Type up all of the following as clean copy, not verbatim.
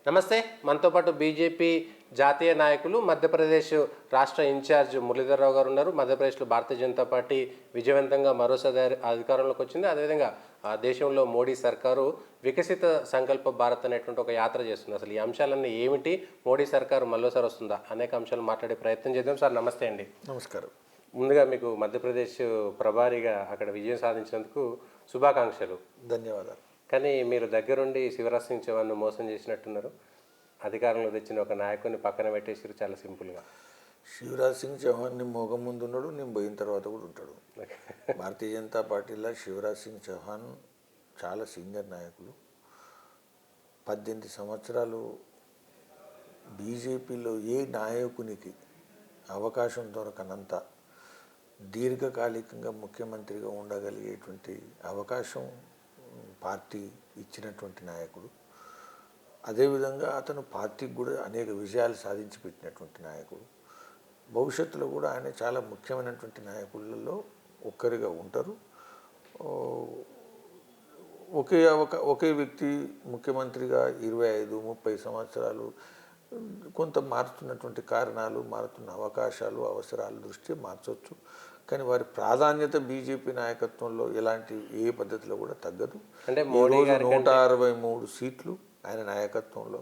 నమస్తే. మనతో పాటు బీజేపీ జాతీయ నాయకులు, మధ్యప్రదేశ్ రాష్ట్ర ఇన్ఛార్జ్ మురళీధరరావు గారు ఉన్నారు. మధ్యప్రదేశ్లో భారతీయ జనతా పార్టీ విజయవంతంగా మరోసారి అధికారంలోకి వచ్చింది. అదేవిధంగా దేశంలో మోడీ సర్కారు వికసిత సంకల్ప భారత్ అనేటువంటి ఒక యాత్ర చేస్తుంది. అసలు ఈ అంశాలన్నీ ఏమిటి, మోడీ సర్కారు మరోసారి వస్తుందా, అనేక అంశాలు మాట్లాడే ప్రయత్నం చేద్దాం. సార్ నమస్తే అండి. నమస్కారం. ముందుగా మీకు మధ్యప్రదేశ్ ప్రభారిగా అక్కడ విజయం సాధించినందుకు శుభాకాంక్షలు. ధన్యవాదాలు. కానీ మీరు దగ్గరుండి శివరాజ్ సింగ్ చౌహాన్ను మోసం చేసినట్టున్నారు. అధికారంలో తెచ్చిన ఒక నాయకుడిని పక్కన పెట్టేసారు చాలా సింపుల్గా. శివరాజ్ సింగ్ చౌహాన్ మోగం ముందు ఉన్నాడు, నేను పోయిన తర్వాత కూడా ఉంటాడు. భారతీయ జనతా పార్టీలో శివరాజ్ సింగ్ చౌహాన్ చాలా సీనియర్ నాయకులు. 18 సంవత్సరాలు బీజేపీలో ఏ నాయకునికి అవకాశం దొరకనంత దీర్ఘకాలికంగా ముఖ్యమంత్రిగా ఉండగలిగేటువంటి అవకాశం పార్టీ ఇచ్చినటువంటి నాయకుడు. అదేవిధంగా అతను పార్టీకి కూడా అనేక విజయాలు సాధించి పెట్టినటువంటి నాయకుడు. భవిష్యత్తులో కూడా ఆయన చాలా ముఖ్యమైనటువంటి నాయకులలో ఒక్కరిగా ఉంటారు. ఒకే వ్యక్తి ముఖ్యమంత్రిగా 25-30 సంవత్సరాలు కొంత మారుతున్నటువంటి కారణాలు, మారుతున్న అవకాశాలు, అవసరాల దృష్ట్యా మార్చవచ్చు. కానీ వారి ప్రాధాన్యత బీజేపీ నాయకత్వంలో ఏ పద్ధతిలో కూడా తగ్గదు. అంటే 163 సీట్లు ఆయన నాయకత్వంలో,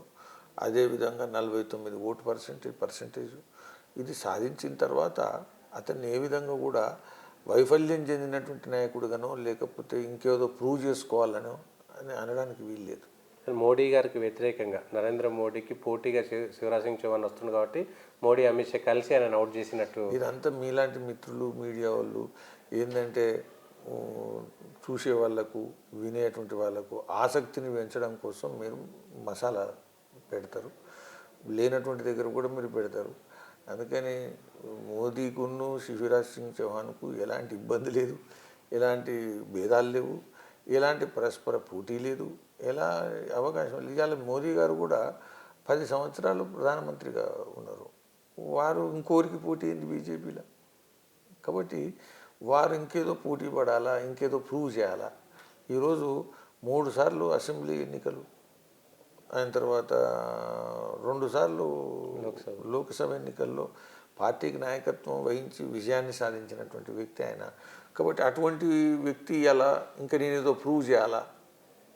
అదేవిధంగా 49 ఓటు పర్సెంటేజ్ ఇది సాధించిన తర్వాత అతన్ని ఏ విధంగా కూడా వైఫల్యం చెందినటువంటి నాయకుడుగానో లేకపోతే ఇంకేదో ప్రూవ్ చేసుకోవాలనో అని అనడానికి వీల్లేదు. మోడీ గారికి వ్యతిరేకంగా నరేంద్ర మోడీకి పోటీగా శివరాజ్ సింగ్ చౌహాన్ వస్తుంది కాబట్టి మోడీ అమిత్ షా కలిసి ఆయన అవుట్ చేసినట్టు. ఇదంతా మీలాంటి మిత్రులు, మీడియా వాళ్ళు ఏంటంటే చూసే వాళ్ళకు, వినేటువంటి వాళ్ళకు ఆసక్తిని పెంచడం కోసం మీరు మసాలా పెడతారు, లేనటువంటి దగ్గర కూడా మీరు పెడతారు. అందుకని మోదీకును శివరాజ్ సింగ్ చౌహాన్కు ఎలాంటి ఇబ్బంది లేదు, ఎలాంటి భేదాలు లేవు, ఎలాంటి పరస్పర పోటీ లేదు, ఎలా అవకాశం లేదు. ఇవాళ మోదీ గారు కూడా 10 సంవత్సరాలు ప్రధానమంత్రిగా ఉన్నారు. వారు ఇంకోరికి పోటీ ఏంటి బీజేపీలో? కాబట్టి వారు ఇంకేదో పోటీ పడాలా, ఇంకేదో ప్రూవ్ చేయాలా. ఈరోజు 3 సార్లు అసెంబ్లీ ఎన్నికలు, ఆయన తర్వాత 2 సార్లు లోక్సభ ఎన్నికల్లో పార్టీకి నాయకత్వం వహించి విజయాన్ని సాధించినటువంటి వ్యక్తి ఆయన. కాబట్టి అటువంటి వ్యక్తి ఎలా ఇంకా నేనేదో ప్రూవ్ చేయాలా,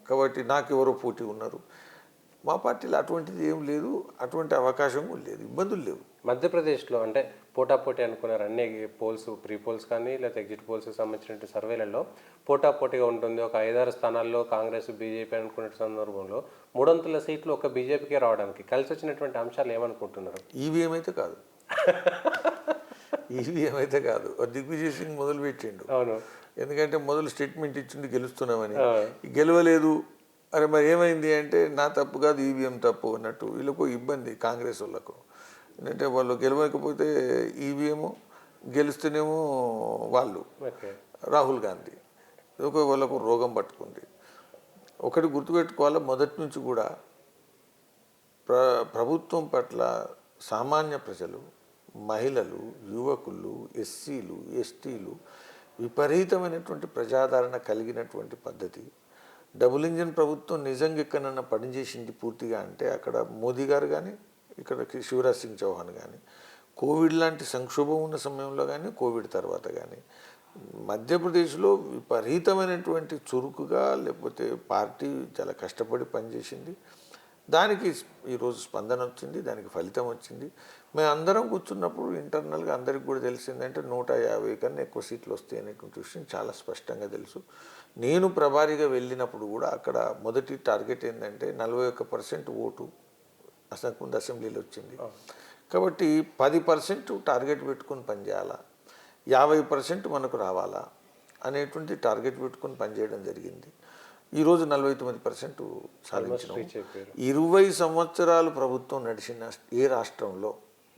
కాబట్టి నాకు ఎవరో పోటీ ఉన్నారు. మా పార్టీలో అటువంటిది ఏం లేదు, అటువంటి అవకాశం కూడా లేదు, ఇబ్బందులు లేవు. మధ్యప్రదేశ్లో అంటే పోటాపోటీ అనుకున్నారు. అన్ని పోల్స్, ప్రీ పోల్స్ కానీ లేకపోతే ఎగ్జిట్ పోల్స్కి సంబంధించిన సర్వేలలో పోటాపోటీగా ఉంటుంది. ఒక 5-6 స్థానాల్లో కాంగ్రెస్, బీజేపీ అనుకునే సందర్భంలో 300 సీట్లు ఒక బీజేపీకే రావడానికి కలిసి వచ్చినటువంటి అంశాలు ఏమనుకుంటున్నారు? ఈవీఎం అయితే కాదు, ఈవీఎం అయితే కాదు. దిగ్విజయ్ సింగ్ మొదలు పెట్టిండు. అవును, ఎందుకంటే మొదలు స్టేట్మెంట్ ఇచ్చిండు గెలుస్తున్నామని, గెలవలేదు. అరే మరి ఏమైంది అంటే నా తప్పు కాదు, ఈవీఎం తప్పు అన్నట్టు. వీళ్ళకు ఇబ్బంది కాంగ్రెస్ వాళ్ళకు. ఏంటంటే వాళ్ళు గెలవకపోతే ఈవీఎం, గెలుస్తూనేమో వాళ్ళు రాహుల్ గాంధీ. వాళ్ళకు రోగం పట్టుకుంది. ఒకటి గుర్తుపెట్టుకోవాలి, మొదటి నుంచి కూడా ప్రభుత్వం పట్ల సామాన్య ప్రజలు, మహిళలు, యువకులు, ఎస్సీలు, ఎస్టీలు విపరీతమైనటువంటి ప్రజాదరణ కలిగినటువంటి పద్ధతి. డబుల్ ఇంజిన్ ప్రభుత్వం నిజంగా ఎక్కడన్నా పనిచేసింది పూర్తిగా అంటే అక్కడ మోదీ గారు కానీ, ఇక్కడ శివరాజ్ సింగ్ చౌహాన్ కానీ, కోవిడ్ లాంటి సంక్షోభం ఉన్న సమయంలో కానీ, కోవిడ్ తర్వాత కానీ మధ్యప్రదేశ్లో విపరీతమైనటువంటి చురుకుగా లేకపోతే పార్టీ చాలా కష్టపడి పనిచేసింది. దానికి ఈరోజు స్పందన వచ్చింది, దానికి ఫలితం వచ్చింది. మేము అందరం కూర్చున్నప్పుడు ఇంటర్నల్గా అందరికి కూడా తెలిసిందంటే 150 కన్నా ఎక్కువ సీట్లు వస్తాయి అనేటువంటి విషయం చాలా స్పష్టంగా తెలుసు. నేను ప్రభారీగా వెళ్ళినప్పుడు కూడా అక్కడ మొదటి టార్గెట్ ఏంటంటే 41% ఓటు ముందు అసెంబ్లీలో వచ్చింది. కాబట్టి 10% టార్గెట్ పెట్టుకొని పనిచేయాలా, 50% మనకు రావాలా అనేటువంటి టార్గెట్ పెట్టుకొని పనిచేయడం జరిగింది. ఈరోజు 49% సాధించినాం. 20 సంవత్సరాలు ప్రభుత్వం నడిచిన ఏ రాష్ట్రంలో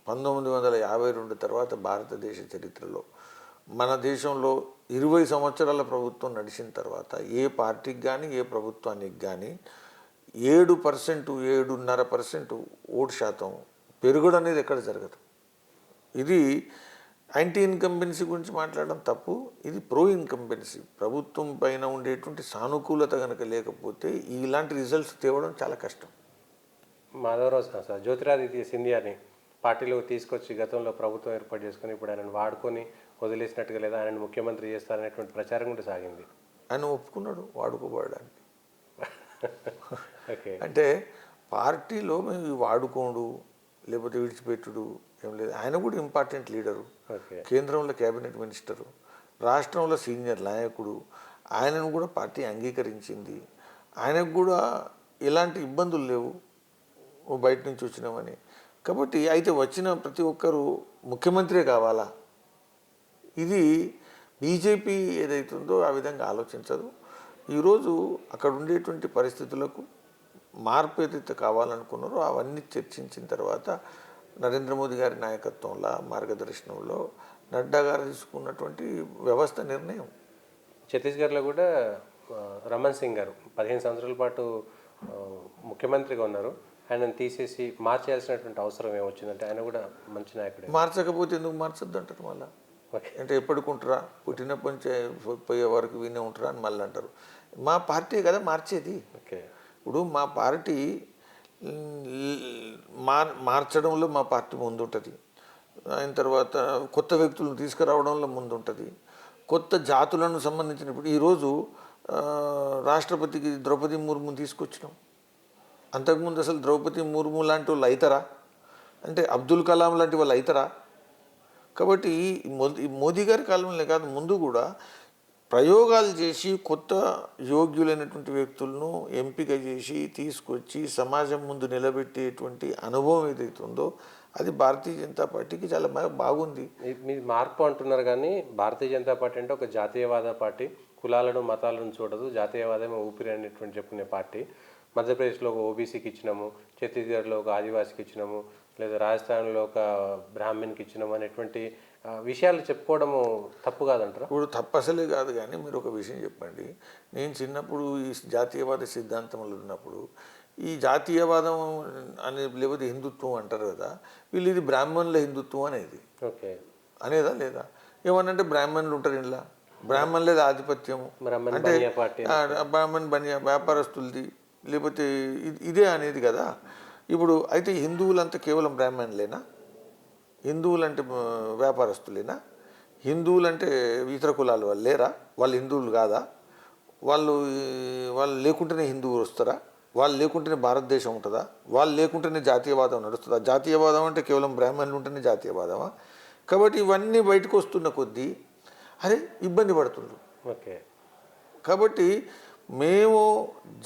1952 తర్వాత భారతదేశ చరిత్రలో మన దేశంలో 20 సంవత్సరాల ప్రభుత్వం నడిచిన తర్వాత ఏ పార్టీకి కానీ ఏ ప్రభుత్వానికి కానీ 7%, 7.5% ఓటు శాతం పెరుగుడు అనేది ఎక్కడ జరగదు. ఇది యాంటీ ఇన్కంబెన్సీ గురించి మాట్లాడడం తప్పు. ఇది ప్రో ఇన్కంబెన్సీ. ప్రభుత్వం పైన ఉండేటువంటి సానుకూలత కనుక లేకపోతే ఇలాంటి రిజల్ట్స్ తేవడం చాలా కష్టం. మాధవరావు జ్యోతిరాదిత్య సింధియాని పార్టీలో తీసుకొచ్చి గతంలో ప్రభుత్వం ఏర్పాటు చేసుకుని ఇప్పుడు ఆయనను వాడుకొని వదిలేసినట్టుగా లేదా ఆయనను ముఖ్యమంత్రి చేస్తారనేటువంటి ప్రచారం కూడా సాగింది. ఆయన ఒప్పుకున్నాడు వాడుకోబడడానికి. ఓకే. అంటే పార్టీలో మేము ఇవి వాడుకోడు లేకపోతే విడిచిపెట్టుడు ఏం లేదు. ఆయన కూడా ఇంపార్టెంట్ లీడరు, ఓకే. కేంద్రంలో క్యాబినెట్ మినిస్టరు, రాష్ట్రంలో సీనియర్ నాయకుడు. ఆయనను కూడా పార్టీ అంగీకరించింది. ఆయనకు కూడా ఎలాంటి ఇబ్బందులు లేవు బయట నుంచి వచ్చినామని. కాబట్టి అయితే వచ్చిన ప్రతి ఒక్కరూ ముఖ్యమంత్రే కావాలా, ఇది బీజేపీ ఏదైతుందో ఆ విధంగా ఆలోచించదు. ఈరోజు అక్కడ ఉండేటువంటి పరిస్థితులకు మార్పు ఏదైతే కావాలనుకున్నారో అవన్నీ చర్చించిన తర్వాత నరేంద్ర మోదీ గారి నాయకత్వంలో మార్గదర్శనంలో నడ్డా గారు తీసుకున్నటువంటి వ్యవస్థ నిర్ణయం. ఛత్తీస్గఢ్లో కూడా రమణ్ సింగ్ గారు 15 సంవత్సరాల పాటు ముఖ్యమంత్రిగా ఉన్నారు. ఆయనను తీసేసి మార్చేయాల్సినటువంటి అవసరం ఏమొచ్చిందంటే ఆయన కూడా మంచి నాయకుడే. మార్చకపోతే ఎందుకు మార్చొద్దు అంటారు మళ్ళీ. అంటే ఎప్పటికుంటారా, పుట్టినప్పటి నుంచి పోయే వరకు వినే ఉంటారా అని మళ్ళీ అంటారు. మా పార్టీ కదా మార్చేది. ఓకే. ఇప్పుడు మా పార్టీ మార్చడంలో మా పార్టీ ముందుంటుంది. అయిన తర్వాత కొత్త వ్యక్తులను తీసుకురావడంలో ముందుంటుంది. కొత్త జాతులను సంబంధించిన ఇప్పుడు ఈరోజు రాష్ట్రపతికి ద్రౌపది ముర్ముని తీసుకొచ్చినాం. అంతకుముందు అసలు ద్రౌపది ముర్ము లాంటి వాళ్ళు అవుతారా? అంటే అబ్దుల్ కలాం లాంటి వాళ్ళు అవుతారా? కాబట్టి మోదీ గారి కాలంలో కాదు, ముందు కూడా ప్రయోగాలు చేసి కొత్త యోగ్యులైనటువంటి వ్యక్తులను ఎంపిక చేసి తీసుకొచ్చి సమాజం ముందు నిలబెట్టేటువంటి అనుభవం ఏదైతుందో అది భారతీయ జనతా పార్టీకి చాలా బాగుంది. మీరు మార్పు అంటున్నారు కానీ భారతీయ జనతా పార్టీ అంటే ఒక జాతీయవాద పార్టీ, కులాలను మతాలను చూడదు, జాతీయవాదమే ఊపిరి అనేటువంటి చెప్పుకునే పార్టీ. మధ్యప్రదేశ్లో ఒక ఓబీసీకి ఇచ్చినాము, ఛత్తీస్గఢ్లో ఒక ఆదివాసీకి ఇచ్చినాము, లేదా రాజస్థాన్లో ఒక బ్రాహ్మణ్కి ఇచ్చినాము అనేటువంటి విషయాలు చెప్పుకోవడము తప్పు కాదంటారా? ఇప్పుడు తప్పు అసలే కాదు. కానీ మీరు ఒక విషయం చెప్పండి. నేను చిన్నప్పుడు ఈ జాతీయవాద సిద్ధాంతంలో ఉన్నప్పుడు ఈ జాతీయవాదం అనే లేకపోతే హిందుత్వం అంటారు కదా, వీళ్ళు ఇది బ్రాహ్మణుల హిందుత్వం అనేది ఓకే అనేదా లేదా? ఏమనంటే బ్రాహ్మణులు ఉంటారు ఇంట్లో, బ్రాహ్మణులది ఆధిపత్యం అంటే బ్రాహ్మణ్ బనియా వ్యాపారస్తులది లేకపోతే ఇదే అనేది కదా. ఇప్పుడు అయితే హిందువులంతా కేవలం బ్రాహ్మణులేనా? హిందువులంటే వ్యాపారస్తులేనా? హిందువులంటే ఇతర కులాల వాళ్ళు లేరా? వాళ్ళు హిందువులు కాదా? వాళ్ళు లేకుంటేనే హిందువులు వస్తారా? వాళ్ళు లేకుంటేనే భారతదేశం ఉంటుందా? వాళ్ళు లేకుంటేనే జాతీయవాదం నడుస్తుందా? జాతీయవాదం అంటే కేవలం బ్రాహ్మణులు ఉంటేనే జాతీయవాదమా? కాబట్టి ఇవన్నీ బయటకు వస్తున్న కొద్దీ అరే ఇబ్బంది పడుతుండ్రు. ఓకే. కాబట్టి మేము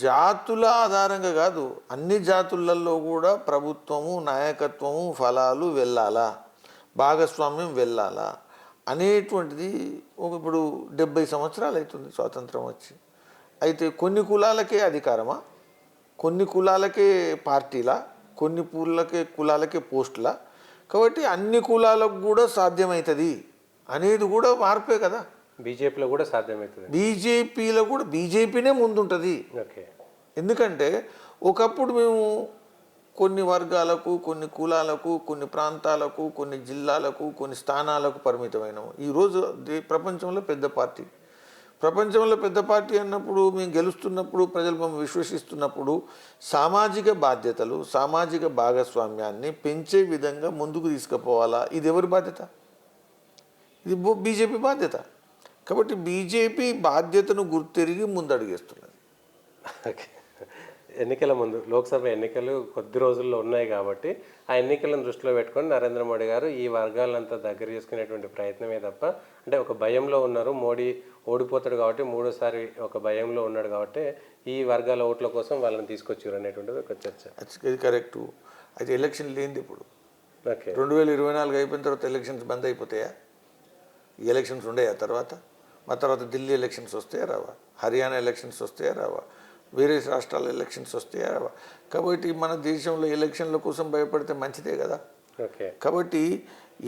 జాతుల ఆధారంగా కాదు, అన్ని జాతులలో కూడా ప్రభుత్వము నాయకత్వము ఫలాలు వెళ్ళాలా, భాగస్వామ్యం వెళ్ళాలా అనేటువంటిది. ఇప్పుడు 70 సంవత్సరాలు అవుతుంది స్వాతంత్రం వచ్చి. అయితే కొన్ని కులాలకే అధికారమా, కొన్ని కులాలకే పార్టీలా, కొన్ని కులాలకే పోస్టులా? కాబట్టి అన్ని కులాలకు కూడా సాధ్యమవుతుంది అనేది కూడా మార్పే కదా. బీజేపీలో కూడా సాధ్యమవుతుంది. బీజేపీలో కూడా బీజేపీనే ముందుంటుంది. ఓకే. ఎందుకంటే ఒకప్పుడు మేము కొన్ని వర్గాలకు, కొన్ని కులాలకు, కొన్ని ప్రాంతాలకు, కొన్ని జిల్లాలకు, కొన్ని స్థానాలకు పరిమితమైనాము. ఈరోజు ప్రపంచంలో పెద్ద పార్టీ. ప్రపంచంలో పెద్ద పార్టీ అన్నప్పుడు మేము గెలుస్తున్నప్పుడు ప్రజలు మేము విశ్వసిస్తున్నప్పుడు సామాజిక బాధ్యతలు, సామాజిక భాగస్వామ్యాన్ని పెంచే విధంగా ముందుకు తీసుకుపోవాలా. ఇది ఎవరి బాధ్యత? ఇది బీజేపీ బాధ్యత. కాబట్టి బీజేపీ బాధ్యతను గుర్తెరిగి ముందడుగేస్తున్నది. ఓకే. ఎన్నికల ముందు లోక్సభ ఎన్నికలు కొద్ది రోజుల్లో ఉన్నాయి కాబట్టి ఆ ఎన్నికలను దృష్టిలో పెట్టుకొని నరేంద్ర మోడీ గారు ఈ వర్గాలంతా దగ్గర చేసుకునేటువంటి ప్రయత్నమే తప్ప, అంటే ఒక భయంలో ఉన్నారు, మోడీ ఓడిపోతాడు కాబట్టి మూడోసారి ఒక భయంలో ఉన్నాడు కాబట్టి ఈ వర్గాల ఓట్ల కోసం వాళ్ళని తీసుకొచ్చారు అనేటువంటిది ఒక చర్చ. అది కరెక్టు. అయితే ఎలక్షన్ లేనిది ఇప్పుడు. ఓకే. 2024 అయిపోయిన తర్వాత ఎలక్షన్స్ బంద్ అయిపోతాయా? ఈ ఎలక్షన్స్ ఉండయా తర్వాత? మా తర్వాత ఢిల్లీ ఎలక్షన్స్ వస్తాయా రావా? హర్యానా ఎలక్షన్స్ వస్తాయా రావా? వేరే రాష్ట్రాల ఎలక్షన్స్ వస్తాయా రావా? కాబట్టి మన దేశంలో ఎలక్షన్ల కోసం భయపడితే మంచిదే కదా. ఓకే. కాబట్టి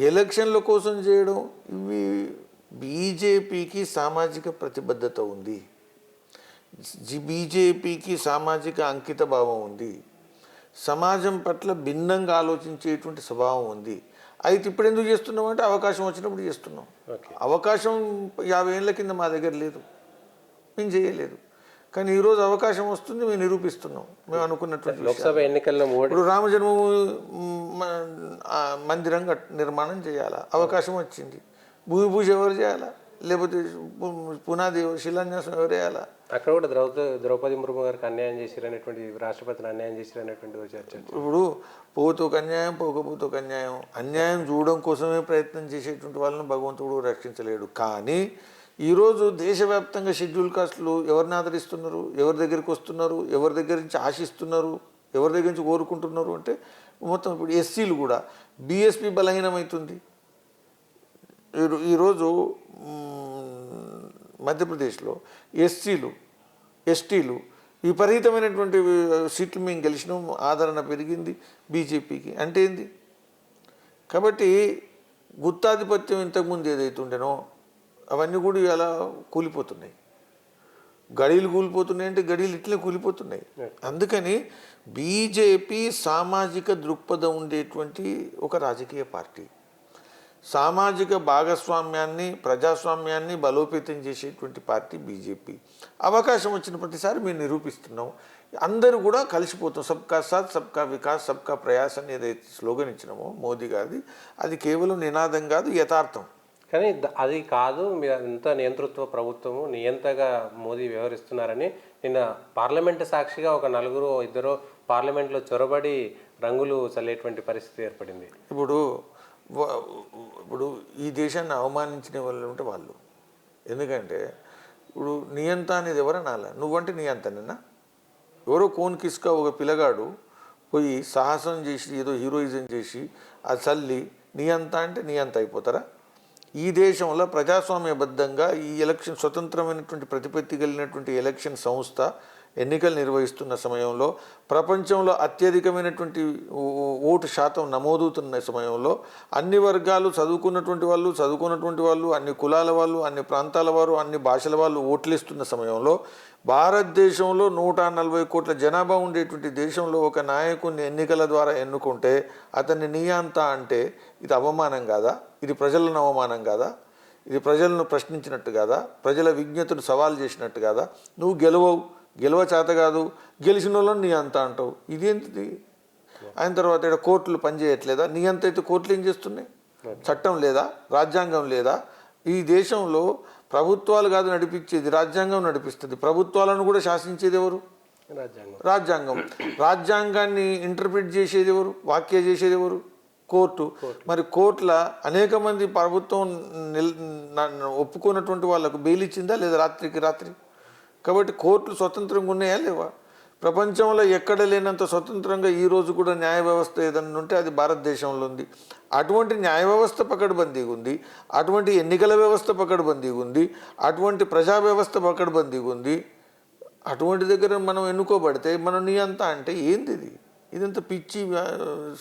ఎలక్షన్ల కోసం చేయడం ఇవి బీజేపీకి సామాజిక ప్రతిబద్ధత ఉంది, బీజేపీకి సామాజిక అంకిత భావం ఉంది, సమాజం పట్ల భిన్నంగా ఆలోచించేటువంటి స్వభావం ఉంది. అయితే ఇప్పుడు ఎందుకు చేస్తున్నాం అంటే అవకాశం వచ్చినప్పుడు చేస్తున్నాం. అవకాశం 50 ఏళ్ళ కింద మా దగ్గర లేదు, మేము చేయలేదు. కానీ ఈరోజు అవకాశం వస్తుంది, మేము నిరూపిస్తున్నాం మేము అనుకున్నటువంటి లోక్సభ ఎన్నికల్లో మోడీ ఇప్పుడు రామజన్మభూమి మందిరం నిర్మాణం చేయాలా, అవకాశం వచ్చింది. భూమి పూజ ఎవరు చేయాలా, లేకపోతే పునాది శిలాన్యాసం ఎవరు చేయాలా? అక్కడ కూడా ద్రౌపది ముర్ము గారికి అన్యాయం చేసిరనేటువంటి, రాష్ట్రపతిని అన్యాయం చేసిరనేటువంటి చర్చ. ఇప్పుడు పోతోకు అన్యాయం, పోకపోతోకు అన్యాయం, అన్యాయం చూడడం కోసమే ప్రయత్నం చేసేటువంటి వాళ్ళని భగవంతుడు రక్షించలేడు. కానీ ఈరోజు దేశవ్యాప్తంగా షెడ్యూల్ కాస్టులు ఎవరిని ఆదరిస్తున్నారు, ఎవరి దగ్గరికి వస్తున్నారు, ఎవరి దగ్గర నుంచి ఆశిస్తున్నారు, ఎవరి దగ్గర నుంచి కోరుకుంటున్నారు అంటే మొత్తం ఇప్పుడు ఎస్సీలు కూడా బీఎస్పీ బలహీనమవుతుంది. ఈరోజు మధ్యప్రదేశ్లో ఎస్సీలు ఎస్టీలు విపరీతమైనటువంటి సీట్లు మేము గెలిచినాం, ఆదరణ పెరిగింది బీజేపీకి. అంటే ఏంది? కాబట్టి గుత్తాధిపత్యం ఇంతకుముందు ఏదైతే ఉండేనో అవన్నీ కూడా ఇలా కూలిపోతున్నాయి. గడీలు కూలిపోతున్నాయి అంటే గడీలు ఇట్లే కూలిపోతున్నాయి. అందుకని బీజేపీ సామాజిక దృక్పథం ఉండేటువంటి ఒక రాజకీయ పార్టీ, సామాజిక భాగస్వామ్యాన్ని ప్రజాస్వామ్యాన్ని బలోపేతం చేసేటువంటి పార్టీ బీజేపీ. అవకాశం వచ్చిన ప్రతిసారి మేము నిరూపిస్తున్నాం. అందరూ కూడా కలిసిపోతాం. సబ్కా సాత్ సబ్కా వికాస్ సబ్కా ప్రయాస్ అని ఏదైతే స్లోగన్ ఇచ్చినామో మోదీ గారిది, అది కేవలం నినాదం కాదు, యథార్థం. కానీ అది కాదు, మీరు అంత నియంతృత్వ ప్రభుత్వము, నియంతగా మోదీ వ్యవహరిస్తున్నారని నిన్న పార్లమెంటు సాక్షిగా ఒక నలుగురు ఇద్దరు పార్లమెంట్లో చొరబడి రంగులు చల్లేటువంటి పరిస్థితి ఏర్పడింది. ఇప్పుడు ఈ దేశాన్ని అవమానించిన వాళ్ళు ఉంటే వాళ్ళు, ఎందుకంటే ఇప్పుడు నియంత అనేది ఎవరనాలా? నువ్వంటే నియంతనేనా? ఎవరో కోన్ కిస్కా ఒక పిల్లగాడు పోయి సాహసం చేసి ఏదో హీరోయిజం చేసి అది చల్లి నియంత అంటే నియంత అయిపోతారా? ఈ దేశంలో ప్రజాస్వామ్యబద్ధంగా ఈ ఎలక్షన్ స్వతంత్రమైనటువంటి ప్రతిపత్తి కలిగినటువంటి ఎలక్షన్ సంస్థ ఎన్నికలు నిర్వహిస్తున్న సమయంలో, ప్రపంచంలో అత్యధికమైనటువంటి ఓటు శాతం నమోదవుతున్న సమయంలో అన్ని వర్గాలు, చదువుకున్నటువంటి వాళ్ళు, అన్ని కులాల వాళ్ళు, అన్ని ప్రాంతాల వారు, అన్ని భాషల వాళ్ళు ఓట్లేస్తున్న సమయంలో, భారతదేశంలో 140 కోట్ల జనాభా ఉండేటువంటి దేశంలో ఒక నాయకుడిని ఎన్నికల ద్వారా ఎన్నుకుంటే అతన్ని నియంత అంటే ఇది అవమానం కాదా? ఇది ప్రజలను అవమానం కాదా? ఇది ప్రజలను ప్రశ్నించినట్టు కాదా? ప్రజల విజ్ఞతను సవాల్ చేసినట్టు కాదా? నువ్వు గెలవ చేత కాదు, గెలిచిన వాళ్ళని నీ అంత అంటావు. ఇదేంటిది? ఆయన తర్వాత ఇక్కడ కోర్టులు పనిచేయట్లేదా? నీ అంత అయితే కోర్టులు ఏం చేస్తున్నాయి? చట్టం లేదా? రాజ్యాంగం లేదా? ఈ దేశంలో ప్రభుత్వాలు కాదు నడిపించేది, రాజ్యాంగం నడిపిస్తుంది. ప్రభుత్వాలను కూడా శాసించేది ఎవరు? రాజ్యాంగం. రాజ్యాంగాన్ని ఇంటర్ప్రిట్ చేసేది ఎవరు? వ్యాఖ్య చేసేది ఎవరు? కోర్టు. మరి కోర్టుల అనేక మంది ప్రభుత్వం ఒప్పుకున్నటువంటి వాళ్ళకు బెయిల్ ఇచ్చిందా లేదా? రాత్రికి రాత్రి. కాబట్టి కోర్టులు స్వతంత్రంగా ఉన్నాయా లేవా? ప్రపంచంలో ఎక్కడ లేనంత స్వతంత్రంగా ఈరోజు కూడా న్యాయ వ్యవస్థ ఏదన్నా ఉంటే అది భారతదేశంలో ఉంది. అటువంటి న్యాయ వ్యవస్థ పకడ్బందీగా ఉంది, అటువంటి ఎన్నికల వ్యవస్థ పకడ్బందీగా ఉంది, అటువంటి ప్రజా వ్యవస్థ పకడ్బందీగా ఉంది. అటువంటి దగ్గర మనం ఎన్నుకోబడితే మనం నియంత అంటే ఏంది ఇది? ఇదంతా పిచ్చి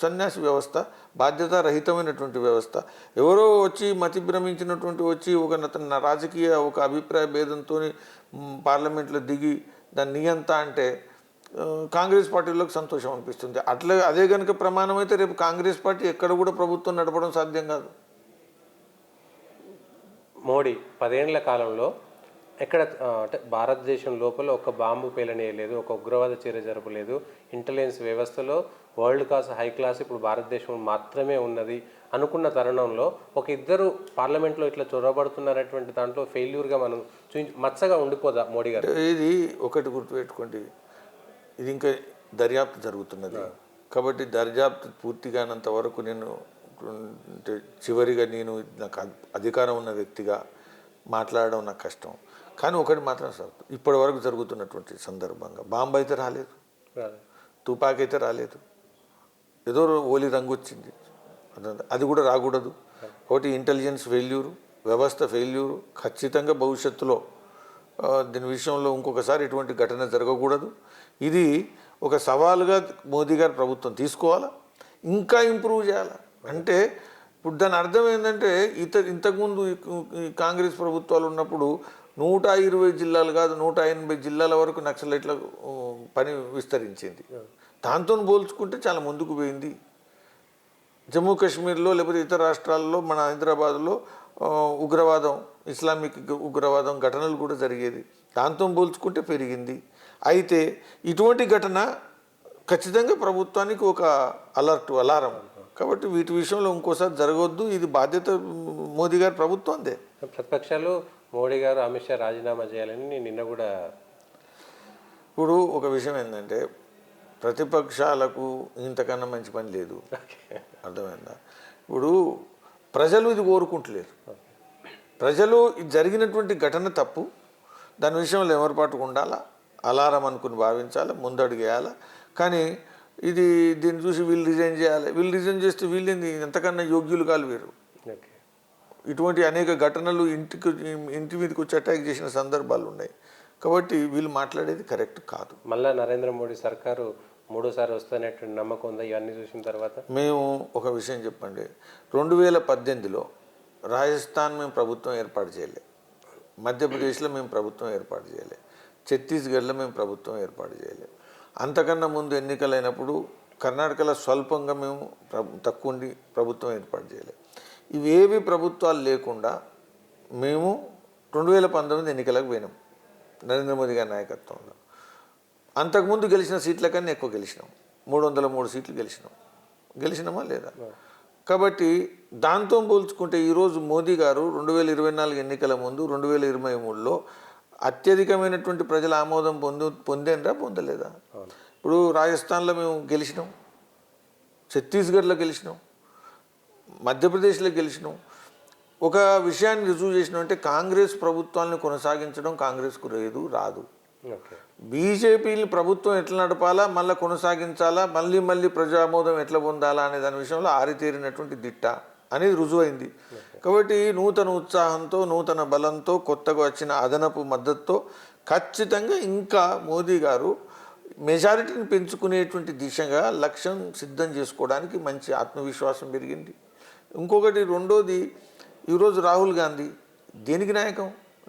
సన్యాసి వ్యవస్థ, బాధ్యతారహితమైనటువంటి వ్యవస్థ. ఎవరో వచ్చి మతి భ్రమించినటువంటి వచ్చి ఒక రాజకీయ ఒక అభిప్రాయ భేదంతో పార్లమెంట్లో దిగి దాన్ని నియంత అంటే కాంగ్రెస్ పార్టీలోకి సంతోషం అనిపిస్తుంది. అదే కనుక ప్రమాణం అయితే రేపు కాంగ్రెస్ పార్టీ ఎక్కడ కూడా ప్రభుత్వం నడపడం సాధ్యం కాదు. మోడీ 10 ఏళ్ల కాలంలో ఎక్కడ అంటే భారతదేశం లోపల ఒక బాంబు పేలనేయలేదు, ఒక ఉగ్రవాద చర్య జరపలేదు. ఇంటెలిజెన్స్ వ్యవస్థలో వరల్డ్ క్లాస్, హై క్లాస్ ఇప్పుడు భారతదేశం మాత్రమే ఉన్నది అనుకున్న తరుణంలో ఒక ఇద్దరు పార్లమెంట్లో ఇట్లా చొరబడుతున్నటువంటి దాంట్లో ఫెయిల్యూర్గా మనం మచ్చగా ఉండిపోదా మోడీ గారు? ఇది ఒకటి గుర్తుపెట్టుకోండి, ఇది ఇంకా దర్యాప్తు జరుగుతున్నది కాబట్టి దర్యాప్తు పూర్తిగానంత వరకు నేను చివరిగా నాకు అధికారం ఉన్న వ్యక్తిగా మాట్లాడడం నాకు కష్టం. కానీ ఒకటి మాత్రం సార్, ఇప్పటి వరకు జరుగుతున్నటువంటి సందర్భంగా బాంబు అయితే రాలేదు, తుపాకీ అయితే రాలేదు, ఏదో ఓలి రంగు వచ్చింది, అది కూడా రాకూడదు. ఒకటి ఇంటెలిజెన్స్ ఫెయిల్యూరు, వ్యవస్థ ఫెయిల్యూరు. ఖచ్చితంగా భవిష్యత్తులో దీని విషయంలో ఇంకొకసారి ఇటువంటి ఘటన జరగకూడదు. ఇది ఒక సవాలుగా మోదీ గారి ప్రభుత్వం తీసుకోవాలా, ఇంకా ఇంప్రూవ్ చేయాలా. అంటే ఇప్పుడు దాని అర్థం ఏంటంటే ఇంతకుముందు కాంగ్రెస్ ప్రభుత్వాలు ఉన్నప్పుడు 120 జిల్లాలు కాదు 180 జిల్లాల వరకు నక్సలైట్ల పని విస్తరించింది. దాంతో పోల్చుకుంటే చాలా ముందుకు పోయింది. జమ్మూ కాశ్మీర్లో లేకపోతే ఇతర రాష్ట్రాల్లో, మన హైదరాబాద్లో ఉగ్రవాదం, ఇస్లామిక్ ఉగ్రవాదం ఘటనలు కూడా జరిగేది. దాంతో పోల్చుకుంటే పెరిగింది. అయితే ఇటువంటి ఘటన ఖచ్చితంగా ప్రభుత్వానికి ఒక అలారం. కాబట్టి వీటి విషయంలో ఇంకోసారి జరగవద్దు. ఇది బాధ్యత మోదీ గారి ప్రభుత్వందే. ప్రతిపక్షాలు మోడీ గారు అమిత్ షా రాజీనామా చేయాలని నిన్న కూడా. ఇప్పుడు ఒక విషయం ఏంటంటే ప్రతిపక్షాలకు ఇంతకన్నా మంచి పని లేదు. అర్థమైందా? ఇప్పుడు ప్రజలు ఇది కోరుకుంటలేరు. ప్రజలు ఇది జరిగినటువంటి ఘటన తప్పు, దాని విషయంలో ఎవరిపాటుకు ఉండాలా, అలారం అనుకుని భావించాలి, ముందడుగేయాలి. కానీ దీన్ని చూసి వీళ్ళు రిజైన్ చేయాలి, వీళ్ళు రిజైన్ చేస్తే వీళ్ళేంది ఎంతకన్నా యోగ్యులు కాలు వేరు. ఇటువంటి అనేక ఘటనలు ఇంటి మీదకి వచ్చి అటాక్ చేసిన సందర్భాలు ఉన్నాయి. కాబట్టి వీళ్ళు మాట్లాడేది కరెక్ట్ కాదు. మళ్ళీ నరేంద్ర మోడీ సర్కారు మూడోసారి వస్తున్నటువంటి నమ్మకం ఉందా ఇవన్నీ చూసిన తర్వాత? మేము ఒక విషయం చెప్పండి, 2018లో రాజస్థాన్ మేము ప్రభుత్వం ఏర్పాటు చేయలే, మధ్యప్రదేశ్లో మేము ప్రభుత్వం ఏర్పాటు చేయలే, ఛత్తీస్గఢ్లో మేము ప్రభుత్వం ఏర్పాటు చేయలే. అంతకన్నా ముందు ఎన్నికలైనప్పుడు కర్ణాటకలో స్వల్పంగా మేము తక్కువ ఉండి ప్రభుత్వం ఏర్పాటు చేయలే. ఇవేవి ప్రభుత్వాలు లేకుండా మేము 2019 ఎన్నికలకు పోయినాం నరేంద్ర మోదీ గారి నాయకత్వంలో. అంతకుముందు గెలిచిన సీట్ల కన్నా ఎక్కువ గెలిచినాం, 303 సీట్లు గెలిచినామా లేదా? కాబట్టి దాంతో పోల్చుకుంటే ఈరోజు మోదీ గారు 2024 ఎన్నికల ముందు 2023లో అత్యధికమైనటువంటి ప్రజల ఆమోదం పొందేనరా పొందలేదా? ఇప్పుడు రాజస్థాన్లో మేము గెలిచినాం, ఛత్తీస్గఢ్లో గెలిచినాం, మధ్యప్రదేశ్లో గెలిచినాం. ఒక విషయాన్ని రుజువు చేసినాం అంటే కాంగ్రెస్ ప్రభుత్వాన్ని కొనసాగించడం కాంగ్రెస్కు రాదు. బీజేపీని ప్రభుత్వం ఎట్లా నడపాలా, మళ్ళీ కొనసాగించాలా, మళ్ళీ ప్రజామోదం ఎట్లా పొందాలా అనే దాని విషయంలో ఆరితేరినటువంటి దిట్ట అనేది రుజువైంది. కాబట్టి నూతన ఉత్సాహంతో, నూతన బలంతో, కొత్తగా వచ్చిన అదనపు మద్దతుతో ఖచ్చితంగా ఇంకా మోదీ గారు మెజారిటీని పెంచుకునేటువంటి దిశగా లక్ష్యం సిద్ధం చేసుకోవడానికి మంచి ఆత్మవిశ్వాసం పెరిగింది. ఇంకొకటి రెండోది, ఈరోజు రాహుల్ గాంధీ దేనికి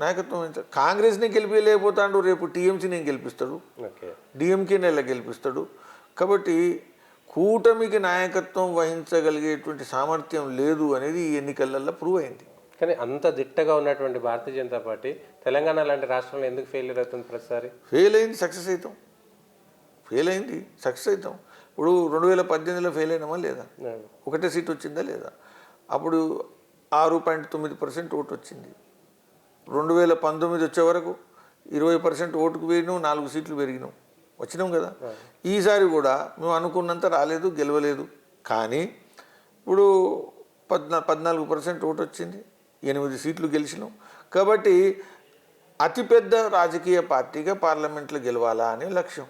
నాయకత్వం వహించాడు? కాంగ్రెస్ని గెలిపించలేకపోతాడు, రేపు టీఎంసీని గెలిపిస్తాడు, డిఎంకేని ఎలా గెలిపిస్తాడు. కాబట్టి కూటమికి నాయకత్వం వహించగలిగేటువంటి సామర్థ్యం లేదు అనేది ఈ ఎన్నికలలో ప్రూవ్ అయింది. కానీ అంత దిట్టగా ఉన్నటువంటి భారతీయ జనతా పార్టీ తెలంగాణ లాంటి రాష్ట్రంలో ఎందుకు ఫెయిల్యూర్ అవుతుంది ప్రతిసారి? ఫెయిల్ అయింది, సక్సెస్ అవుతాం. ఇప్పుడు 2018లో ఫెయిల్ అయినామా లేదా? ఒకటే సీట్ వచ్చిందా లేదా? అప్పుడు 6.9% ఓటు వచ్చింది. 2019 వచ్చే వరకు 20% ఓటుకు పోయినాం, 4 సీట్లు పెరిగినాం, వచ్చినాం కదా. ఈసారి కూడా మేము అనుకున్నంత రాలేదు, గెలవలేదు. కానీ ఇప్పుడు 14% ఓటు వచ్చింది, 8 సీట్లు గెలిచినాం. కాబట్టి అతిపెద్ద రాజకీయ పార్టీగా పార్లమెంట్లో గెలవాలా అనే లక్ష్యం.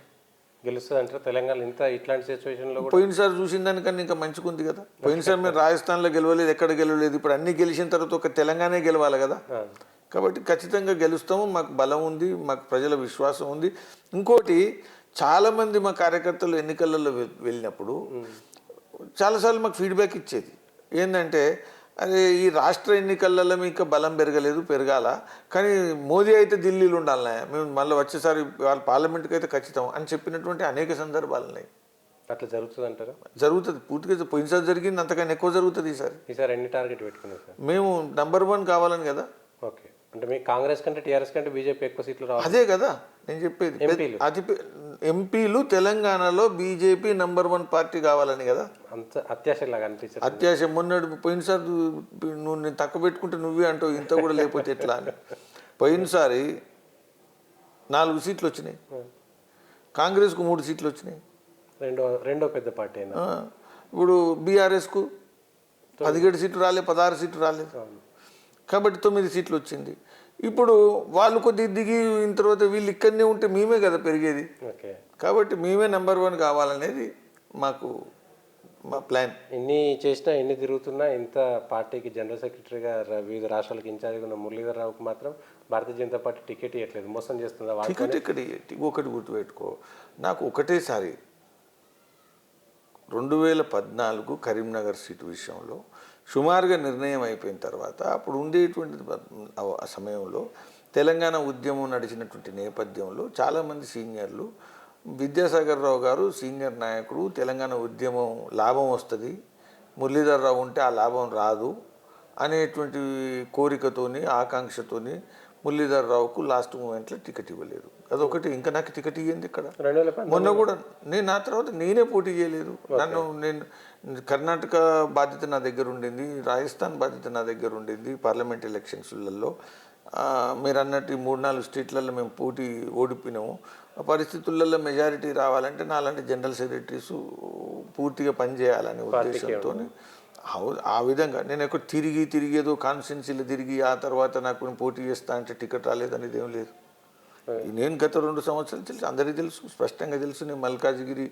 గెలుస్తుంది అంటారు తెలంగాణ ఇట్లాంటి సిచ్యువేషన్లో? పోయినసారి చూసిన దానికన్నా ఇంకా మంచిగా ఉంది కదా. పోయినసారి మేము రాజస్థాన్లో గెలవలేదు, ఎక్కడ గెలవలేదు. ఇప్పుడు అన్నీ గెలిచిన తర్వాత ఒక తెలంగాణ గెలవాలి కదా. కాబట్టి ఖచ్చితంగా గెలుస్తాము, మాకు బలం ఉంది, మాకు ప్రజల విశ్వాసం ఉంది. ఇంకోటి, చాలామంది మా కార్యకర్తలు ఎన్నికలలో వెళ్ళినప్పుడు చాలాసార్లు మాకు ఫీడ్బ్యాక్ ఇచ్చేది ఏంటంటే, అదే ఈ రాష్ట్ర ఎన్నికలలో మీకు బలం పెరగాల, కానీ మోదీ అయితే ఢిల్లీలో ఉండాలనే, మేము మళ్ళీ వచ్చేసారి వాళ్ళ పార్లమెంట్కి అయితే ఖచ్చితం అని చెప్పినటువంటి అనేక సందర్భాలు ఉన్నాయి. అట్లా జరుగుతుంది అంటారా? జరుగుతుంది, పూర్తిగా. పోయినసారి జరిగింది, అంతకన్నా ఎక్కువ జరుగుతుంది ఈసారి. ఎన్ని టార్గెట్ పెట్టుకున్నారు సార్? మేము నెంబర్ 1 కావాలని కదా. ఓకే, అంటే మీ కాంగ్రెస్ కంటే టీఆర్ఎస్ కంటే బీజేపీ ఎక్కువ సీట్లు రావాలి. అదే కదా నేను చెప్పేది. ఎంపీలు తెలంగాణలో బీజేపీ నెంబర్ 1 పార్టీ కావాలని కదా. అంత అత్యాశలాగా అనిపించింది. అత్యాశ పోయినసారి నువ్వు నేను తక్కువ పెట్టుకుంటే నువ్వే అంటావు, ఇంత కూడా లేకపోతే ఎట్లా అని. పోయినసారి 4 సీట్లు వచ్చినాయి, కాంగ్రెస్కు 3 సీట్లు వచ్చినాయి, రెండో పెద్ద పార్టీ అయినా. ఇప్పుడు బీఆర్ఎస్కు 17 సీట్లు రాలేదు, 16 సీట్లు రాలేదు. కాబట్టి 9 సీట్లు వచ్చింది. ఇప్పుడు వాళ్ళు కొద్దిగా దిగిన తర్వాత వీళ్ళు ఇక్కడనే ఉంటే మేమే కదా పెరిగేది. కాబట్టి మేమే నెంబర్ 1 కావాలనేది మా ప్లాన్. ఎన్ని చేసినా, ఎన్ని తిరుగుతున్నా, ఇంత పార్టీకి జనరల్ సెక్రటరీగా వివిధ రాష్ట్రాలకు ఇన్ఛార్జ్గా ఉన్న మురళీధర్ రావుకు మాత్రం భారతీయ జనతా పార్టీ టికెట్ ఇవ్వట్లేదు. మోసం చేస్తుందా? టికెట్ ఇక్కడ ఒకటి గుర్తుపెట్టుకో, నాకు ఒకటేసారి 2014 కరీంనగర్ సీటు విషయంలో సుమారుగా నిర్ణయం అయిపోయిన తర్వాత, అప్పుడు ఉండేటువంటి సమయంలో తెలంగాణ ఉద్యమం నడిచినటువంటి నేపథ్యంలో చాలామంది సీనియర్లు, విద్యాసాగర్ రావు గారు సీనియర్ నాయకుడు, తెలంగాణ ఉద్యమం లాభం వస్తుంది, మురళీధర్ రావు ఉంటే ఆ లాభం రాదు అనేటువంటి కోరికతోని, ఆకాంక్షతోని మురళీధర్ రావుకు లాస్ట్ మూమెంట్లో టికెట్ ఇవ్వలేదు. అదొకటి. ఇంకా నాకు టికెట్ ఇవ్వండి ఇక్కడ. 2019 మొన్న కూడా నా తర్వాత నేనే పోటీ చేయలేదు. నేను కర్ణాటక బాధ్యత నా దగ్గర ఉండింది, రాజస్థాన్ బాధ్యత నా దగ్గర ఉండింది పార్లమెంట్ ఎలక్షన్స్లలో. మీరు అన్నట్టు 3-4 స్టేట్లలో మేము ఓడిపోయినాము. ఆ పరిస్థితులలో మెజారిటీ రావాలంటే నాలాంటి జనరల్ సెక్రటరీస్ పూర్తిగా పనిచేయాలనే ఉద్దేశంతో ఆ విధంగా నేను ఎక్కడ తిరిగి ఏదో కాన్స్టిట్యున్సీలో తిరిగి ఆ తర్వాత నాకు పోటీ చేస్తా అంటే టికెట్ రాలేదనేది ఏం లేదు. నేను గత 2 సంవత్సరాలు తెలుసు, అందరికీ తెలుసు, స్పష్టంగా తెలుసు. నేను మల్కాజ్గిరి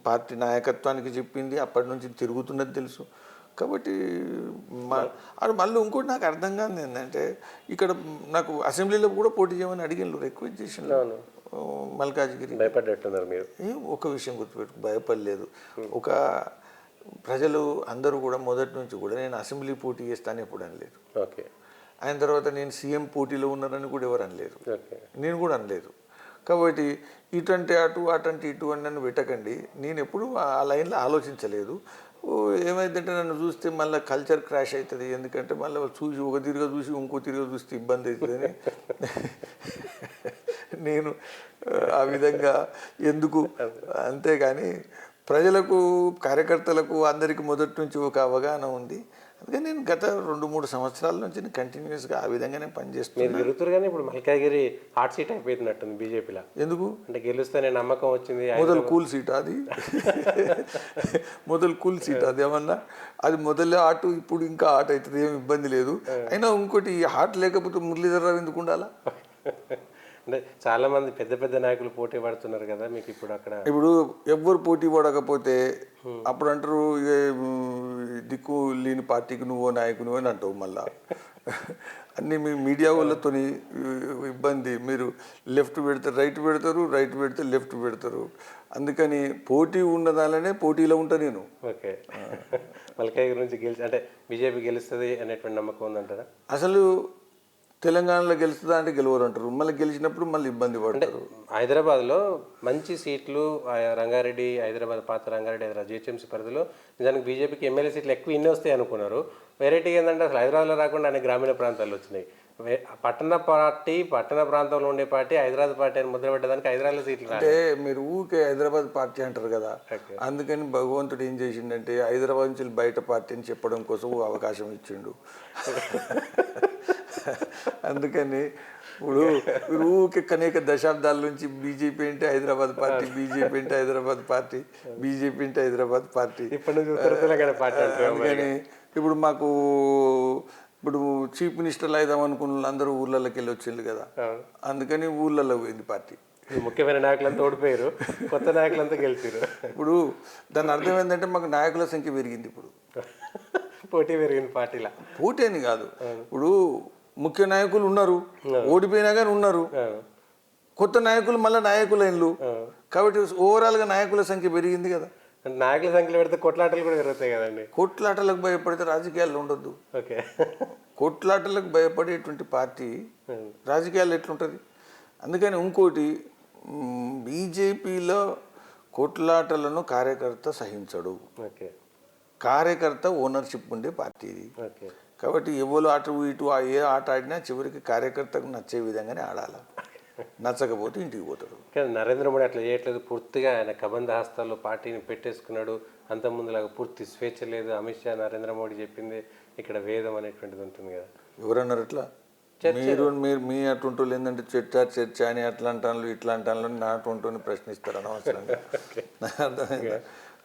పార్టీ నాయకత్వానికి చెప్పింది, అప్పటి నుంచి తిరుగుతున్నది తెలుసు. కాబట్టి మళ్ళీ ఇంకోటి నాకు అర్థం కాదు ఏంటంటే, ఇక్కడ నాకు అసెంబ్లీలో కూడా పోటీ చేయమని అడిగిన రిక్వెస్ట్ చేసిన మల్కాజ్గిరి. భయపడ్డట్టున్నారు మీరు. ఒక విషయం గుర్తుపెట్టు, భయపడలేదు. ఒక ప్రజలు అందరూ కూడా మొదటి నుంచి కూడా నేను అసెంబ్లీ పోటీ చేస్తాను ఎప్పుడు అనలేదు. ఓకే. ఆయన తర్వాత నేను సీఎం పోటీలో ఉన్నారని కూడా ఎవరు అనలేదు, నేను కూడా అనలేదు. కాబట్టి ఇటంటే అటు అటంటే ఇటు అని నన్ను పెట్టకండి. నేను ఎప్పుడు ఆ లైన్లో ఆలోచించలేదు. ఏమైందంటే నన్ను చూస్తే మళ్ళీ కల్చర్ క్రాష్ అవుతుంది, ఎందుకంటే మళ్ళీ చూసి ఒక తిరిగా చూసి ఇంకో తిరిగా చూస్తే ఇబ్బంది అవుతుందని నేను ఆ విధంగా ఎందుకు. అంతేగాని ప్రజలకు, కార్యకర్తలకు అందరికీ మొదటి నుంచి ఒక అవగాహన ఉంది. అందుకని నేను గత 2-3 సంవత్సరాల నుంచి కంటిన్యూస్గా ఆ విధంగానే పనిచేస్తున్నాను. మీరు గెలుతురు కానీ ఇప్పుడు మల్కాజ్గిరి హాట్ సీట్ అయిపోతున్నట్టుంది బీజేపీలో. ఎందుకు అంటే గెలుస్తేనే నమ్మకం వచ్చింది. మొదలు కూల్ సీట్ అది, మొదలు కూల్ సీట్ అది. ఏమన్నా అది మొదలే ఆట, ఇప్పుడు ఇంకా ఆట అవుతుంది, ఏమి ఇబ్బంది లేదు. అయినా ఇంకోటి హాట్ లేకపోతే మురళీధర్ రావు ఎందుకు ఉండాలా? అంటే చాలా మంది పెద్ద పెద్ద నాయకులు పోటీ పడుతున్నారు కదా మీకు ఇప్పుడు అక్కడ. ఇప్పుడు ఎవ్వరు పోటీ పడకపోతే అప్పుడు అంటారు దిక్కు లేని పార్టీకి నువ్వో నాయకుని అని అంటావు. మళ్ళా అన్నీ మీ మీడియా వాళ్ళతో ఇబ్బంది. మీరు లెఫ్ట్ పెడితే రైట్ పెడతారు, రైట్ పెడితే లెఫ్ట్ పెడతారు. అందుకని పోటీ ఉన్నదాలనే పోటీలో ఉంటా నేను. ఓకే. మల్కాజ్గిరి నుంచి అంటే బీజేపీ గెలుస్తుంది అనేటువంటి నమ్మకం ఉందంటారా? అసలు తెలంగాణలో గెలుస్తుందా అంటే గెలవరు అంటారు, మళ్ళీ గెలిచినప్పుడు మళ్ళీ ఇబ్బంది పడతారు. హైదరాబాద్లో మంచి సీట్లు, రంగారెడ్డి, హైదరాబాద్ పాత రంగారెడ్డి, హైదరాబాద్ జిహెచ్ఎంసీ పరిధిలో నిజానికి బీజేపీకి ఎమ్మెల్యే సీట్లు ఎక్కువ ఇన్ని వస్తాయి అనుకున్నారు. వెరైటీగా ఏంటంటే అసలు హైదరాబాద్లో రాకుండా అనే గ్రామీణ ప్రాంతాల్లో వచ్చినాయి. పట్టణ ప్రాంతంలో ఉండే పార్టీ హైదరాబాద్ పార్టీ అని ముద్ర పెట్టడానికి హైదరాబాద్లో సీట్లు. అంటే మీరు ఊకే హైదరాబాద్ పార్టీ అంటారు కదా, అందుకని భగవంతుడు ఏం చేసిండంటే హైదరాబాద్ నుంచి బయట పార్టీ అని చెప్పడం కోసం అవకాశం ఇచ్చిండు. అందుకని ఇప్పుడు మీరు ఊకే అనేక దశాబ్దాల నుంచి బీజేపీ అంటే హైదరాబాద్ పార్టీ, బీజేపీ అంటే హైదరాబాద్ పార్టీ, బీజేపీ అంటే హైదరాబాద్ పార్టీ. అందుకని ఇప్పుడు మాకు ఇప్పుడు చీఫ్ మినిస్టర్లు అయిదాం అనుకున్న అందరూ ఊర్లలోకి వెళ్ళి వచ్చింది కదా, అందుకని ఊర్లలో పోయింది పార్టీ. ముఖ్యమైన నాయకులంతా ఓడిపోయారు, కొత్త నాయకులంతా గెలిచారు. ఇప్పుడు దాని అర్థం ఏంటంటే మాకు నాయకుల సంఖ్య పెరిగింది. ఇప్పుడు పోటీ పెరిగింది పార్టీలా. పోటీ అని కాదు, ఇప్పుడు ముఖ్య నాయకులు ఉన్నారు, ఓడిపోయినా కానీ ఉన్నారు, కొత్త నాయకులు మళ్ళీ నాయకులైనలు. కాబట్టి ఓవరాల్గా నాయకుల సంఖ్య పెరిగింది కదా. నాయకుల సంఖ్యలో పెడితే కొట్లాటలు కూడా పెరుగుతాయి కదండి. కొట్లాటలకు భయపడితే రాజకీయాల్లో ఉండొద్దు. ఓకే. కొట్లాటలకు భయపడేటువంటి పార్టీ రాజకీయాల్లో ఎట్లుంటుంది? అందుకని ఇంకోటి, బీజేపీలో కొట్లాటలను కార్యకర్త సహించడు. ఓకే. కార్యకర్త ఓనర్షిప్ ఉండే పార్టీ ఇది. ఓకే. కాబట్టి ఎవరు అటు ఇటు ఏ ఆట ఆడినా చివరికి కార్యకర్తకు నచ్చే విధంగానే ఆడాలి. నచ్చకపోతే ఇంటికి పోతాడు. కానీ నరేంద్ర మోడీ అట్లా చేయట్లేదు. పూర్తిగా ఆయన కబంధ హస్తాల్లో పార్టీని పెట్టేసుకున్నాడు. అంతకుముందులాగా పూర్తి స్వేచ్ఛ లేదు. అమిత్ షా నరేంద్ర మోడీ చెప్పింది ఇక్కడ వేదం అనేటువంటిది ఉంటుంది కదా. ఎవరన్నారు అట్లా? మీరు మీ అటుంటోళ్ళు ఏంటంటే చర్చ అని అట్లా అంటాను ఇట్లా అంటాను నా అటుంటోని ప్రశ్నిస్తారు అనవసరంగా. అర్థమైందా?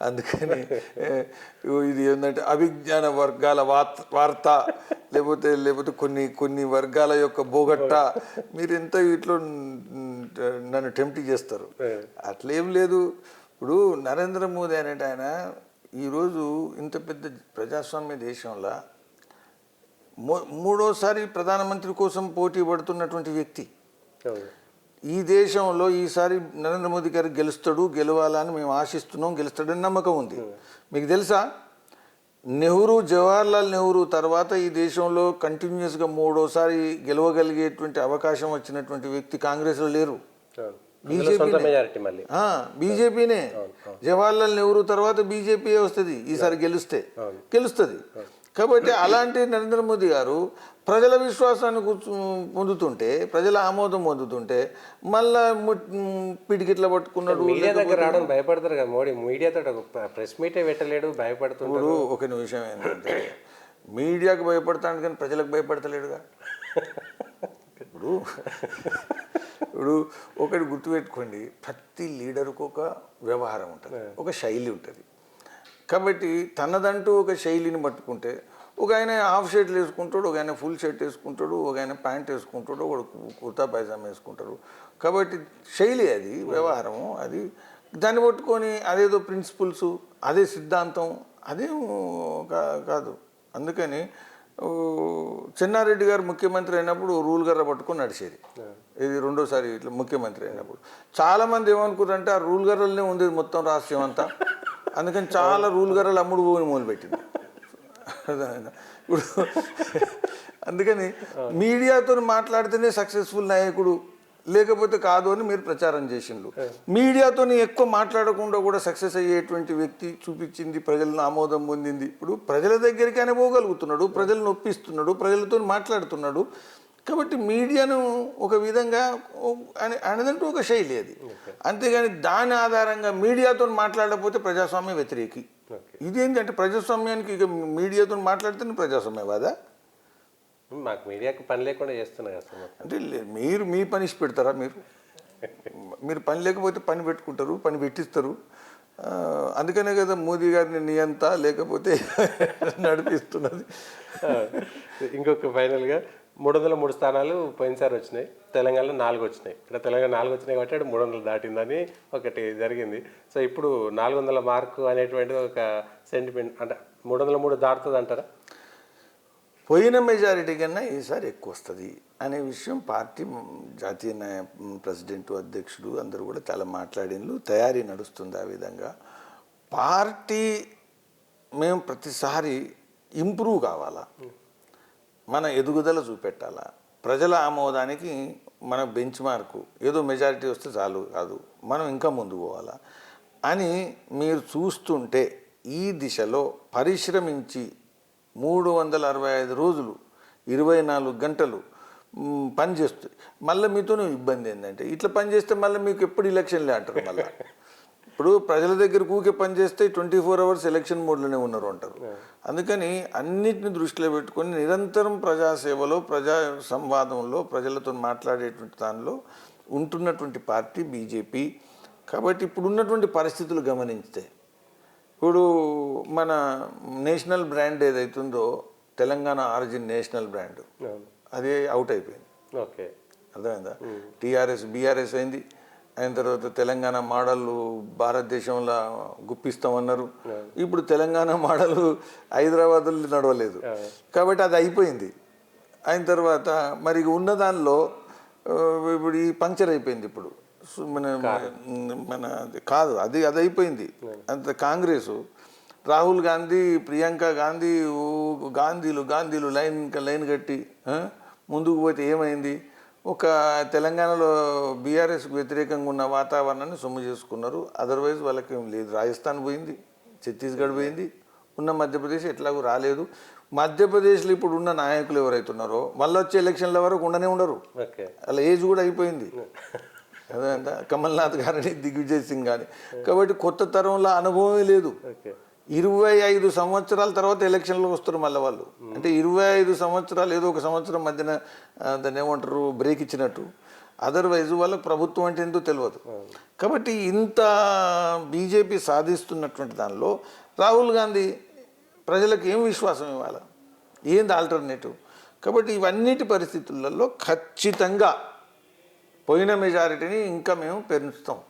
అందుకని ఇది ఏంటంటే అభిజ్ఞాన వర్గాల వార్త, లేకపోతే కొన్ని వర్గాల యొక్క బోగట్ట, మీరు ఎంత ఇట్లా నన్ను టెంప్ట్ చేస్తారు. అట్లేం లేదు. ఇప్పుడు నరేంద్ర మోదీ అనేట ఆయన ఈరోజు ఇంత పెద్ద ప్రజాస్వామ్య దేశంలో మూడోసారి ప్రధానమంత్రి కోసం పోటీ పడుతున్నటువంటి వ్యక్తి. ఈ దేశంలో ఈసారి నరేంద్ర మోదీ గారు గెలవాలని మేము ఆశిస్తున్నాం, గెలుస్తాడని నమ్మకం ఉంది. మీకు తెలుసా, జవహర్లాల్ నెహ్రూ తర్వాత ఈ దేశంలో కంటిన్యూస్గా మూడోసారి గెలవగలిగేటువంటి అవకాశం వచ్చినటువంటి వ్యక్తి కాంగ్రెస్లో లేరు. బీజేపీనే. జవహర్లాల్ నెహ్రూ తర్వాత బీజేపీ వస్తుంది ఈసారి, గెలుస్తుంది. కాబట్టి అలాంటి నరేంద్ర మోదీ గారు ప్రజల విశ్వాసాన్ని పొందుతుంటే, ప్రజల ఆమోదం పొందుతుంటే మళ్ళా పిడికిట్లా పట్టుకున్నాడు. మీడియా దగ్గర రావడం భయపడతారు కదా మోడీ. మీడియాతో ఒక ప్రెస్ మీటే పెట్టలేడు, భయపడుతున్నాడు. ఒక నిమిషం ఏంటంటే మీడియాకు భయపడతాడు కానీ ప్రజలకు భయపడతలేడుగా. ఇప్పుడు ఇప్పుడు ఒకటి గుర్తుపెట్టుకోండి, ప్రతి లీడర్కు ఒక వ్యవహారం ఉంటుంది, ఒక శైలి ఉంటుంది. కాబట్టి తనదంటూ ఒక శైలిని పట్టుకుంటే ఒక ఆయన హాఫ్ షర్ట్లు వేసుకుంటాడు, ఒక ఆయన ఫుల్ షర్ట్ వేసుకుంటాడు, ఒక ఆయన ప్యాంట్ వేసుకుంటాడు, ఒక కుర్తా పైజామా వేసుకుంటారు. కాబట్టి శైలి అది, వ్యవహారము అది. దాన్ని పట్టుకొని అదేదో ప్రిన్సిపల్స్, అదే సిద్ధాంతం, అదేం కాదు. అందుకని చెన్నారెడ్డి గారు ముఖ్యమంత్రి అయినప్పుడు రూల్ గర్ర పట్టుకొని నడిచేది. ఇది రెండోసారి ఇట్లా ముఖ్యమంత్రి అయినప్పుడు చాలామంది ఏమనుకున్నారంటే ఆ రూల్ గర్రలనే ఉంది మొత్తం రాష్ట్రం అంతా, అందుకని చాలా రూల్ గర్రలు అమ్ముడు పోని మొదలుపెట్టింది. ఇప్పుడు అందుకని మీడియాతో మాట్లాడితేనే సక్సెస్ఫుల్ నాయకుడు, లేకపోతే కాదు అని మీరు ప్రచారం చేసిండ్రు. మీడియాతో ఎక్కువ మాట్లాడకుండా కూడా సక్సెస్ అయ్యేటువంటి వ్యక్తి చూపించింది, ప్రజలను ఆమోదం పొందింది. ఇప్పుడు ప్రజల దగ్గరికి ఆయన పోగలుగుతున్నాడు, ప్రజలను ఒప్పిస్తున్నాడు, ప్రజలతో మాట్లాడుతున్నాడు. కాబట్టి మీడియాను ఒక విధంగా అనేదంటూ ఒక శైలి అది. అంతేగాని దాని ఆధారంగా మీడియాతో మాట్లాడకపోతే ప్రజాస్వామ్య వ్యతిరేకి. ఇదేంటంటే ప్రజాస్వామ్యానికి ఇక మీడియాతో మాట్లాడితేనే ప్రజాస్వామ్యవాదా? మాకు మీడియాకి పని లేకుండా చేస్తున్నారు అసలు. అంటే మీరు మీ పని పెడతారా? మీరు పని లేకపోతే పని పెట్టుకుంటారు, పని పెట్టిస్తారు. అందుకనే కదా మోదీ గారిని నియంత లేకపోతే నడిపిస్తున్నది. ఇంకొక ఫైనల్గా 303 స్థానాలు పోయినసారి వచ్చినాయి, తెలంగాణలో 4 వచ్చినాయి. ఇక్కడ తెలంగాణ 4 వచ్చినాయి కాబట్టి 300 దాటిందని ఒకటి జరిగింది. సో ఇప్పుడు 400 మార్కు అనేటువంటిది ఒక సెంటిమెంట్, అంటే 303 దాటుతుంది అంటారా? పోయిన మెజారిటీ కన్నా ఈసారి ఎక్కువ వస్తుంది అనే విషయం పార్టీ జాతీయ ప్రెసిడెంట్, అధ్యక్షుడు అందరూ కూడా చాలా మాట్లాడినలు, తయారీ నడుస్తుంది. ఆ విధంగా పార్టీ మేము ప్రతిసారి ఇంప్రూవ్ కావాలా, మన ఎదుగుదల చూపెట్టాలా, ప్రజల ఆమోదానికి మన బెంచ్ మార్కు ఏదో మెజారిటీ వస్తే చాలు కాదు, మనం ఇంకా ముందు పోవాలా అని మీరు చూస్తుంటే ఈ దిశలో పరిశ్రమించి 365 రోజులు 24 గంటలు పనిచేస్తుంది. మళ్ళీ మీతో ఇబ్బంది ఏంటంటే ఇట్లా పనిచేస్తే మళ్ళీ మీకు ఎప్పుడు ఎలక్షన్లే అంటారు. మళ్ళీ ఇప్పుడు ప్రజల దగ్గర ఊకే పనిచేస్తే 24 అవర్స్ ఎలక్షన్ మోడ్లోనే ఉన్నారు అంటారు. అందుకని అన్నిటిని దృష్టిలో పెట్టుకొని నిరంతరం ప్రజాసేవలో, ప్రజా సంవాదంలో, ప్రజలతో మాట్లాడేటువంటి దానిలో ఉంటున్నటువంటి పార్టీ బీజేపీ. కాబట్టి ఇప్పుడు ఉన్నటువంటి పరిస్థితులు గమనించితే ఇప్పుడు మన నేషనల్ బ్రాండ్ ఏదైతుందో తెలంగాణ ఆరిజిన్ నేషనల్ బ్రాండ్ అది అవుట్ అయిపోయింది. ఓకే, అర్థమైందా? టీఆర్ఎస్ బీఆర్ఎస్ అయింది. అయిన తర్వాత తెలంగాణ మోడల్ భారతదేశంలో గుప్పిస్తామన్నారు. ఇప్పుడు తెలంగాణ మోడల్ హైదరాబాద్లో నడవలేదు కాబట్టి అది అయిపోయింది. అయిన తర్వాత మరి ఉన్న దానిలో ఇప్పుడు ఈ పంక్చర్ అయిపోయింది. ఇప్పుడు మన కాదు అది అయిపోయింది. అంత కాంగ్రెస్, రాహుల్ గాంధీ, ప్రియాంక గాంధీ గాంధీలు లైన్ కట్టి ముందుకు పోతే ఏమైంది? ఒక తెలంగాణలో బీఆర్ఎస్కి వ్యతిరేకంగా ఉన్న వాతావరణాన్ని సొమ్ము చేసుకున్నారు. అదర్వైజ్ వాళ్ళకి ఏం లేదు. రాజస్థాన్ పోయింది, ఛత్తీస్గఢ్ పోయింది, ఉన్న మధ్యప్రదేశ్ ఎట్లాగూ రాలేదు. మధ్యప్రదేశ్లో ఇప్పుడు ఉన్న నాయకులు ఎవరైతున్నారో మళ్ళీ వచ్చే ఎలక్షన్ల వరకు ఉండరు. అలా ఏజ్ కూడా అయిపోయింది. అదంతా కమల్నాథ్ గారిని, దిగ్విజయ్ సింగ్ కానీ. కాబట్టి కొత్త తరంలో అనుభవమే లేదు. 25 సంవత్సరాల తర్వాత ఎలక్షన్లో వస్తారు మళ్ళీ వాళ్ళు. అంటే 25 సంవత్సరాలు ఏదో ఒక సంవత్సరం మధ్యన దాన్ని ఏమంటారు బ్రేక్ ఇచ్చినట్టు. అదర్వైజ్ వాళ్ళకి ప్రభుత్వం అంటే ఏంటో తెలియదు. కాబట్టి ఇంత బీజేపీ సాధిస్తున్నటువంటి దానిలో రాహుల్ గాంధీ ప్రజలకు ఏం విశ్వాసం ఇవ్వాలి, ఏంది ఆల్టర్నేటివ్? కాబట్టి ఇవన్నిటి పరిస్థితులలో ఖచ్చితంగా పోయిన మెజారిటీని ఇంకా మేము పెంచుతాం,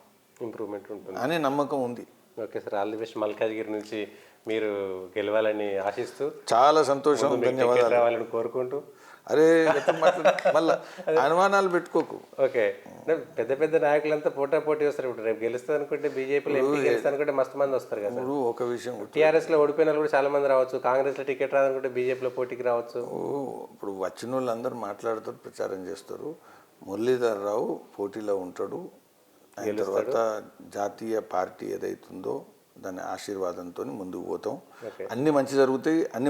ఇంప్రూవ్మెంట్ ఉంటుంది అనే నమ్మకం ఉంది. Okay sir, all the best. Malkajgiri నుంచి మీరు గెలవాలని ఆశిస్తూ, చాలా సంతోషం, ధన్యవాదాలు రావాలని కోరుకుంటూ. అరే మళ్ళీ అనుమానాలు పెట్టుకోకు. ఓకే, పెద్ద పెద్ద నాయకులంతా పోటీ వస్తారు. ఇప్పుడు రేపు గెలుస్తుంది అనుకుంటే బీజేపీలో ఎంపీ గెలుస్తా అనుకుంటే మస్తు మంది వస్తారు కదా. ఒక విషయం, టీఆర్ఎస్లో ఓడిపోయిన కూడా చాలా మంది రావచ్చు, కాంగ్రెస్లో టికెట్ రాదనుకుంటే బీజేపీలో పోటీకి రావచ్చు. ఇప్పుడు వచ్చిన వాళ్ళు అందరూ మాట్లాడుతారు, ప్రచారం చేస్తారు. మురళీధర్ రావు పోటీలో ఉంటాడు. అయిన తర్వాత జాతీయ పార్టీ ఏదైతుందో దాని ఆశీర్వాదంతో ముందుకు పోతాం. Okay. అన్ని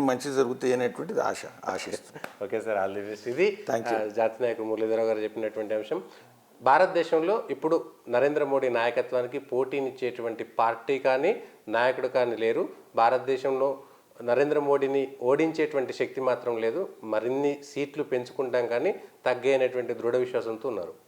మంచి జరుగుతాయి అనేటువంటిది ఆశిస్తాం. Okay sir, all the best. ఇది Thank you. జాతీయ నాయకుడు మురళీధరరావు గారు చెప్పినటువంటి అంశం. భారతదేశంలో ఇప్పుడు నరేంద్ర మోడీ నాయకత్వానికి పోటీనిచ్చేటువంటి పార్టీ కానీ నాయకుడు కానీ లేరు. భారతదేశంలో నరేంద్ర మోడీని ఓడించేటువంటి శక్తి మాత్రం లేదు. మరిన్ని సీట్లు పెంచుకుంటాం కానీ తగ్గేటువంటి దృఢ విశ్వాసంతో ఉన్నారు.